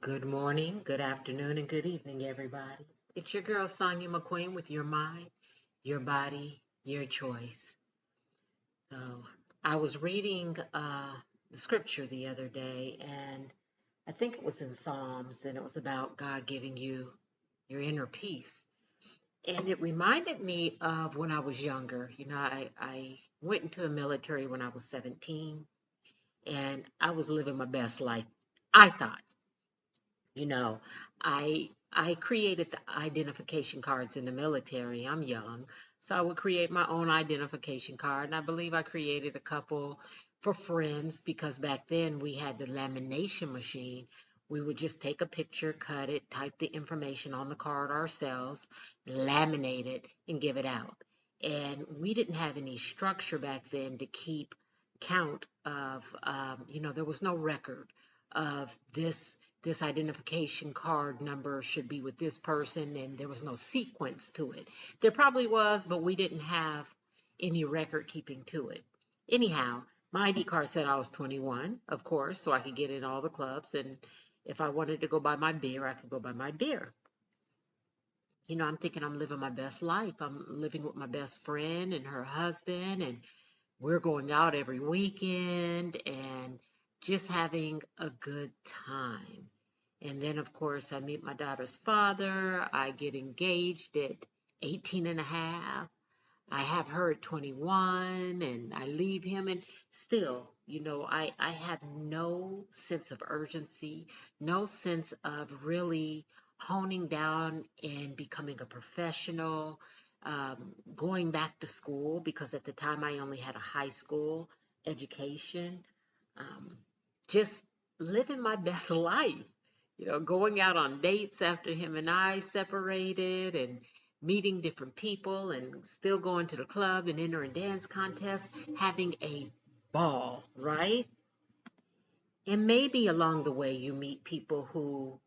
Good morning, good afternoon, and good evening, everybody. It's your girl, Sonia McQueen, with your mind, your body, your choice. So, I was reading the scripture the other day, and I think it was in Psalms, and it was about God giving you your inner peace. And it reminded me of when I was younger. I went into the military when I was 17, and I was living my best life, I thought. You know, I created the identification cards in the military. I'm young, so I would create my own identification card, and I believe I created a couple for friends because back then we had the lamination machine. We would just take a picture, cut it, type the information on the card ourselves, laminate it, and give it out. And we didn't have any structure back then to keep count of, there was no record of this identification card number should be with this person, and there was no sequence to it. There probably was, but we didn't have any record keeping to it. Anyhow, my ID card said I was 21, of course, so I could get in all the clubs, and if I wanted to go buy my beer, I could go buy my beer. I'm thinking I'm living my best life. I'm living with my best friend and her husband, and we're going out every weekend and just having a good time. And then, of course, I meet my daughter's father. I get engaged at 18 and a half. I have her at 21 and I leave him. And still, I have no sense of urgency, no sense of really honing down and becoming a professional, going back to school because at the time I only had a high school education, um, just living my best life, going out on dates after him and I separated and meeting different people and still going to the club and enter a dance contest, having a ball, right? And maybe along the way you meet people who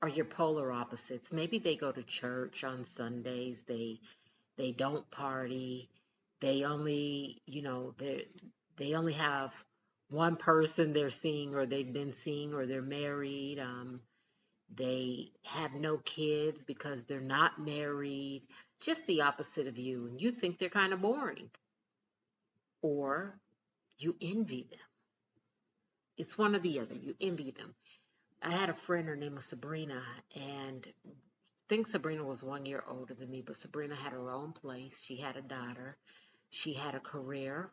are your polar opposites. Maybe they go to church on Sundays, they don't party, they only, they only have one person they're seeing or they've been seeing or they're married. They have no kids because they're not married, just the opposite of you. And you think they're kind of boring or you envy them. It's one or the other. You envy them. I had a friend, her name was Sabrina, and I think Sabrina was 1 year older than me, but Sabrina had her own place. She had a daughter. She had a career.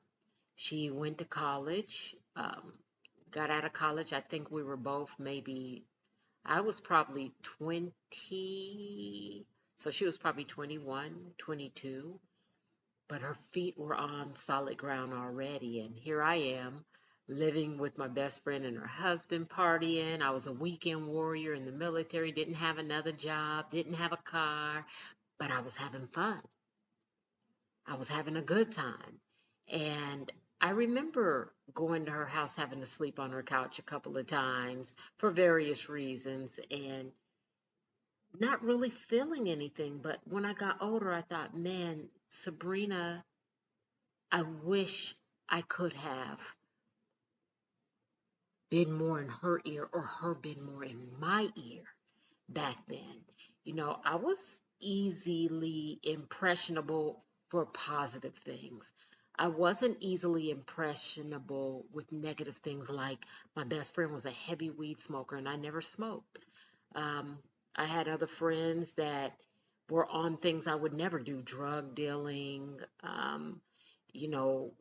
She went to college, got out of college. I think we were both maybe I was probably 20, so she was probably 21, 22, but her feet were on solid ground already. And here I am living with my best friend and her husband, partying. I was a weekend warrior in the military, didn't have another job, didn't have a car, but I was having fun. I was having a good time. And I remember going to her house, having to sleep on her couch a couple of times for various reasons. And not really feeling anything. But when I got older, I thought, man, Sabrina, I wish I could have been more in her ear or her been more in my ear back then. I was easily impressionable for positive things. I wasn't easily impressionable with negative things like my best friend was a heavy weed smoker and I never smoked. Um, I had other friends that were on things I would never do, drug dealing. You know,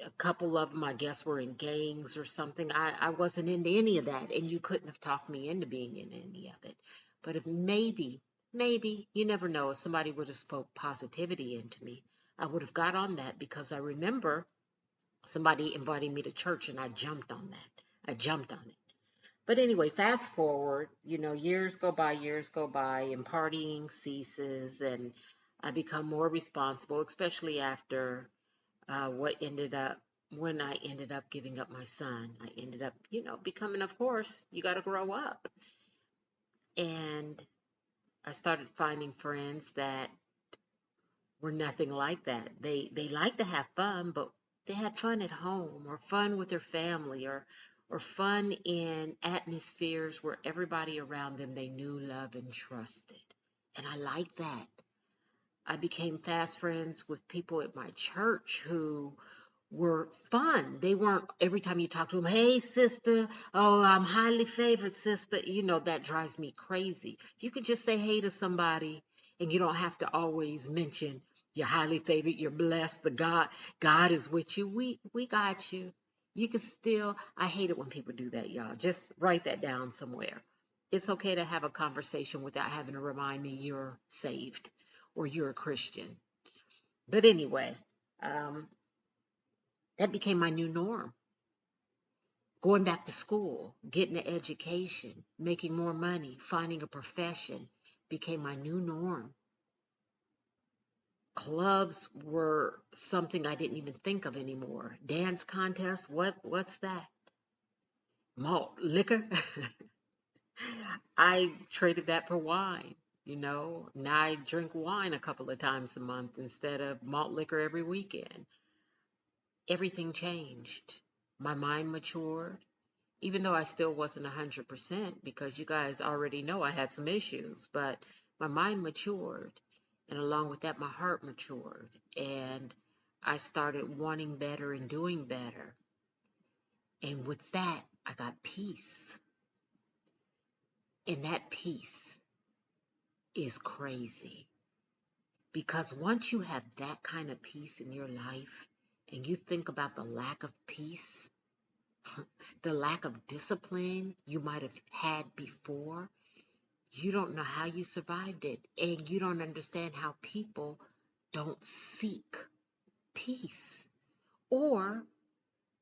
a couple of them, I guess, were in gangs or something. I wasn't into any of that, and you couldn't have talked me into being in any of it. But if maybe, you never know, if somebody would have spoke positivity into me, I would have got on that because I remember somebody inviting me to church and I jumped on that. I jumped on it. But anyway, fast forward, years go by, and partying ceases, and I become more responsible, especially after what ended up when I ended up giving up my son. I ended up, becoming, of course, you got to grow up. And I started finding friends that were nothing like that. They like to have fun, but they had fun at home or fun with their family or fun in atmospheres where everybody around them they knew, loved, and trusted. And I like that. I became fast friends with people at my church who were fun. They weren't every time you talk to them, hey, sister, oh, I'm highly favored, sister. That drives me crazy. You can just say hey to somebody and you don't have to always mention you're highly favored, you're blessed, God is with you. We got you. You can still, I hate it when people do that, y'all. Just write that down somewhere. It's okay to have a conversation without having to remind me you're saved or you're a Christian. But anyway, um, that became my new norm. Going back to school, getting an education, making more money, finding a profession became my new norm. Clubs were something I didn't even think of anymore. Dance contests, what's that? Malt liquor? I traded that for wine. Now I drink wine a couple of times a month instead of malt liquor every weekend. Everything changed. My mind matured. Even though I still wasn't 100% because you guys already know I had some issues, but my mind matured. And along with that, my heart matured. And I started wanting better and doing better. And with that, I got peace. And that peace is crazy. Because once you have that kind of peace in your life, and you think about the lack of peace, the lack of discipline you might have had before, you don't know how you survived it. And you don't understand how people don't seek peace. Or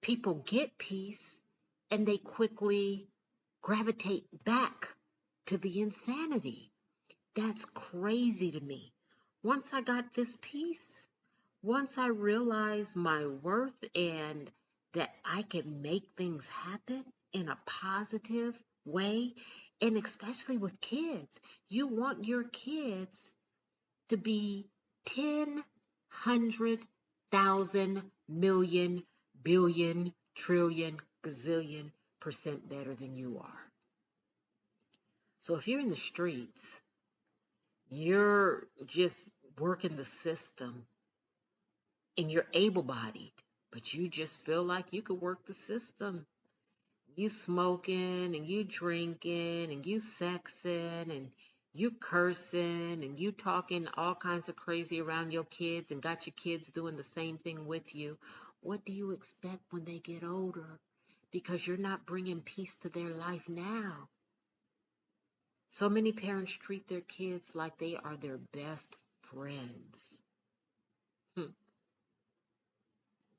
people get peace and they quickly gravitate back to the insanity. That's crazy to me. Once I got this peace, once I realized my worth and that I can make things happen in a positive way, and especially with kids, you want your kids to be 10, 100,000, million, billion, trillion, gazillion percent better than you are. So if you're in the streets, you're just working the system and you're able-bodied, but you just feel like you could work the system. You smoking and you drinking and you sexing and you cursing and you talking all kinds of crazy around your kids and got your kids doing the same thing with you. What do you expect when they get older? Because you're not bringing peace to their life now. So many parents treat their kids like they are their best friends.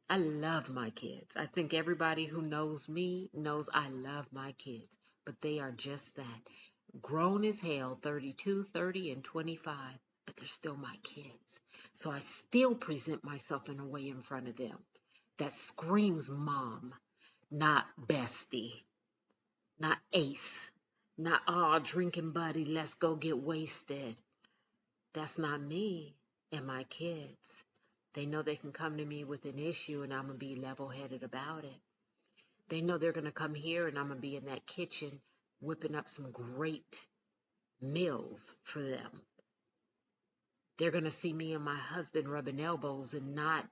I love my kids. I think everybody who knows me knows I love my kids, but they are just that. Grown as hell, 32, 30, and 25, but they're still my kids. So I still present myself in a way in front of them that screams mom, not bestie, not ace, not, oh, drinking buddy, let's go get wasted. That's not me and my kids. They know they can come to me with an issue and I'm going to be level-headed about it. They know they're going to come here and I'm going to be in that kitchen whipping up some great meals for them. They're going to see me and my husband rubbing elbows and not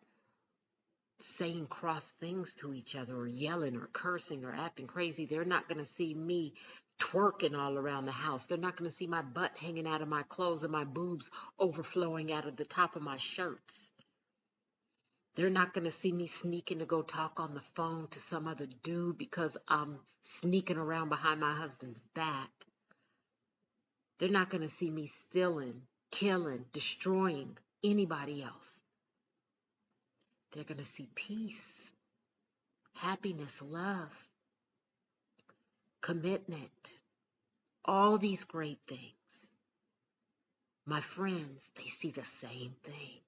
saying cross things to each other or yelling or cursing or acting crazy. They're not going to see me twerking all around the house. They're not going to see my butt hanging out of my clothes and my boobs overflowing out of the top of my shirts. They're not going to see me sneaking to go talk on the phone to some other dude because I'm sneaking around behind my husband's back. They're not going to see me stealing, killing, destroying anybody else. They're going to see peace, happiness, love, commitment, all these great things. My friends, they see the same thing.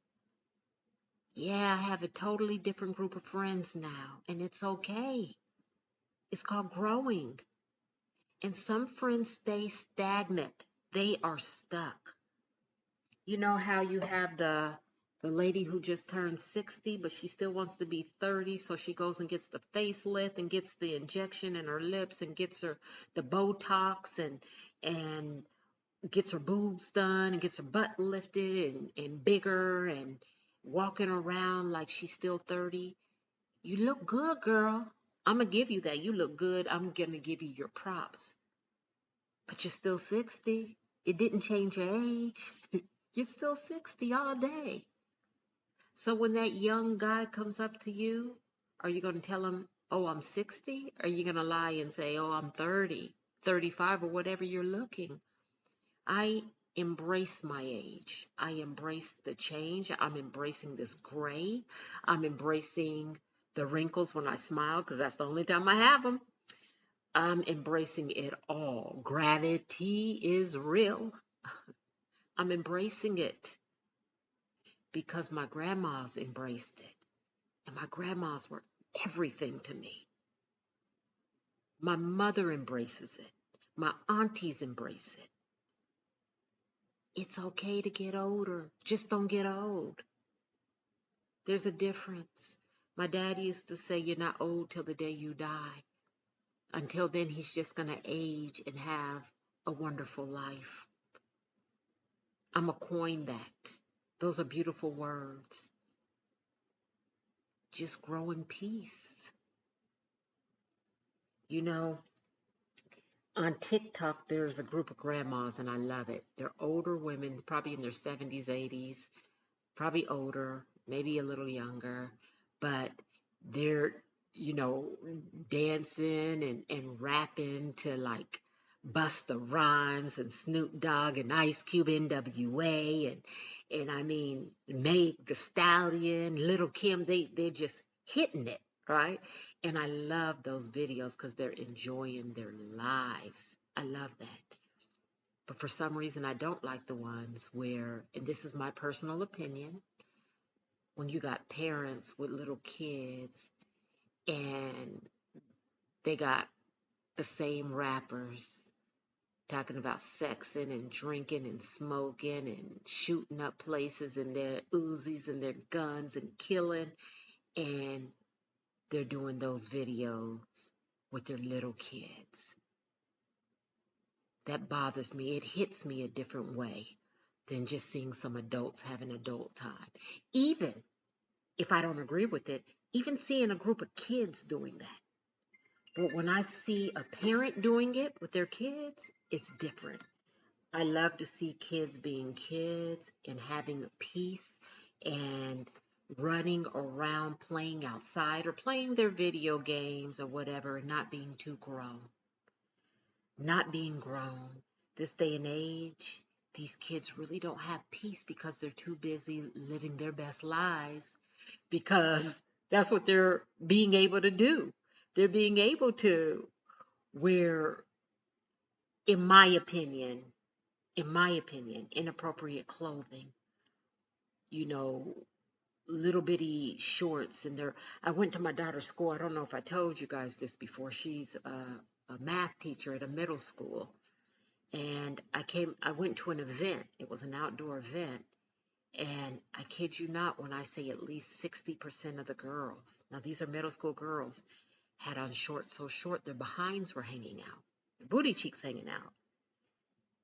Yeah, I have a totally different group of friends now, and it's okay. It's called growing. And some friends stay stagnant. They are stuck. You know how you have the The lady who just turned 60, but she still wants to be 30, so she goes and gets the facelift and gets the injection in her lips and gets her the Botox and gets her boobs done and gets her butt lifted and bigger and walking around like she's still 30. You look good, girl. I'm going to give you that. You look good. I'm going to give you your props. But you're still 60. It didn't change your age. You're still 60 all day. So when that young guy comes up to you, are you going to tell him, oh, I'm 60? Or are you going to lie and say, oh, I'm 30, 35, or whatever you're looking? I embrace my age. I embrace the change. I'm embracing this gray. I'm embracing the wrinkles when I smile because that's the only time I have them. I'm embracing it all. Gravity is real. I'm embracing it because my grandmas embraced it. And my grandmas were everything to me. My mother embraces it. My aunties embrace it. It's okay to get older. Just don't get old. There's a difference. My dad used to say, you're not old till the day you die. Until then, he's just going to age and have a wonderful life. I'm going to coin that. Those are beautiful words. Just grow in peace. You know, on TikTok, there's a group of grandmas, and I love it. They're older women, probably in their 70s, 80s, probably older, maybe a little younger, but they're, dancing and rapping to like Busta Rhymes and Snoop Dogg and Ice Cube, NWA, and I mean, Meg the Stallion, Little Kim, they're just hitting it, right? And I love those videos because they're enjoying their lives. I love that. But for some reason, I don't like the ones where, and this is my personal opinion, when you got parents with little kids and they got the same rappers talking about sexing and drinking and smoking and shooting up places and their Uzis and their guns and killing, and they're doing those videos with their little kids. That bothers me. It hits me a different way than just seeing some adults having adult time. Even if I don't agree with it, even seeing a group of kids doing that. But when I see a parent doing it with their kids, it's different. I love to see kids being kids and having peace and running around playing outside or playing their video games or whatever and not being too grown. Not being grown. This day and age, these kids really don't have peace because they're too busy living their best lives because that's what they're being able to do. They're being able to wear, in my opinion, inappropriate clothing, little bitty shorts. And I went to my daughter's school. I don't know if I told you guys this before. She's a math teacher at a middle school. And I went to an event. It was an outdoor event. And I kid you not when I say at least 60% of the girls, now these are middle school girls, had on shorts so short their behinds were hanging out, their booty cheeks hanging out.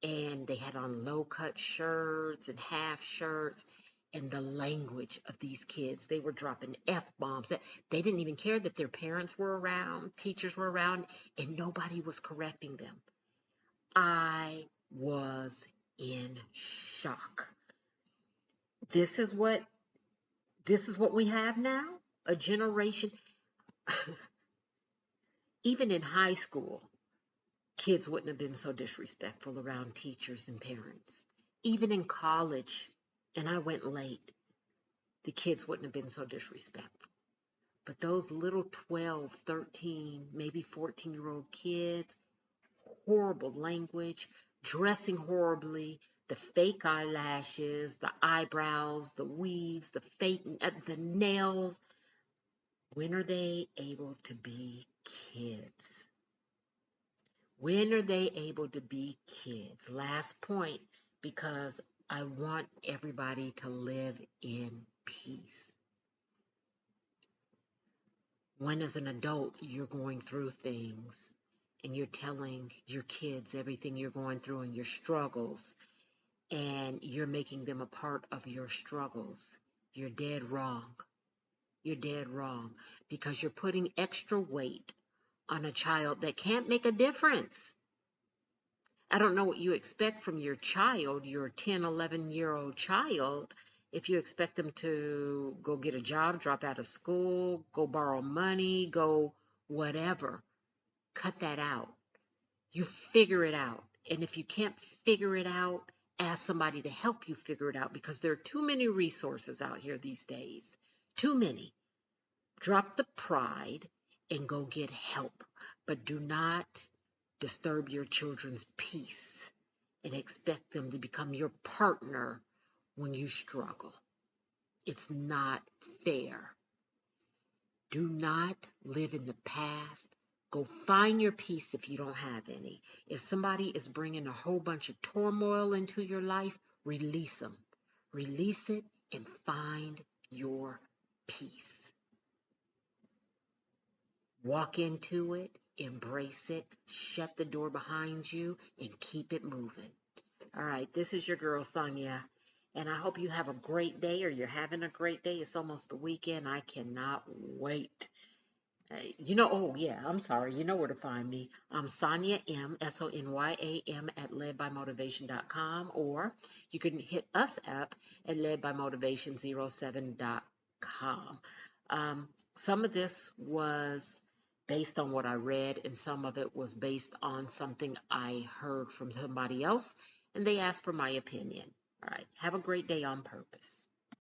And they had on low-cut shirts and half shirts. And the language of these kids, they were dropping F-bombs. They didn't even care that their parents were around, teachers were around, and nobody was correcting them. I was in shock. This is what we have now? A generation. Even in high school, kids wouldn't have been so disrespectful around teachers and parents. Even in college, and I went late, the kids wouldn't have been so disrespectful. But those little 12, 13, maybe 14-year-old kids, horrible language, dressing horribly, the fake eyelashes, the eyebrows, the weaves, the nails. When are they able to be kids? When are they able to be kids? Last point, because I want everybody to live in peace. When as an adult you're going through things and you're telling your kids everything you're going through and your struggles, and you're making them a part of your struggles, you're dead wrong. You're dead wrong, because you're putting extra weight on a child that can't make a difference. I don't know what you expect from your child, your 10, 11-year-old child, if you expect them to go get a job, drop out of school, go borrow money, go whatever. Cut that out. You figure it out. And if you can't figure it out, ask somebody to help you figure it out, because there are too many resources out here these days. Too many. Drop the pride and go get help. But do not disturb your children's peace and expect them to become your partner when you struggle. It's not fair. Do not live in the past. Go find your peace if you don't have any. If somebody is bringing a whole bunch of turmoil into your life, release them. Release it and find your peace. Walk into it, embrace it, shut the door behind you, and keep it moving. All right, this is your girl, Sonia, and I hope you have a great day, or you're having a great day. It's almost the weekend. I cannot wait. Oh yeah, I'm sorry. You know where to find me. I'm Sonya M, SONYAM at ledbymotivation.com, or you can hit us up at ledbymotivation07.com. Some of this was based on what I read, and some of it was based on something I heard from somebody else, and they asked for my opinion. All right, have a great day on purpose.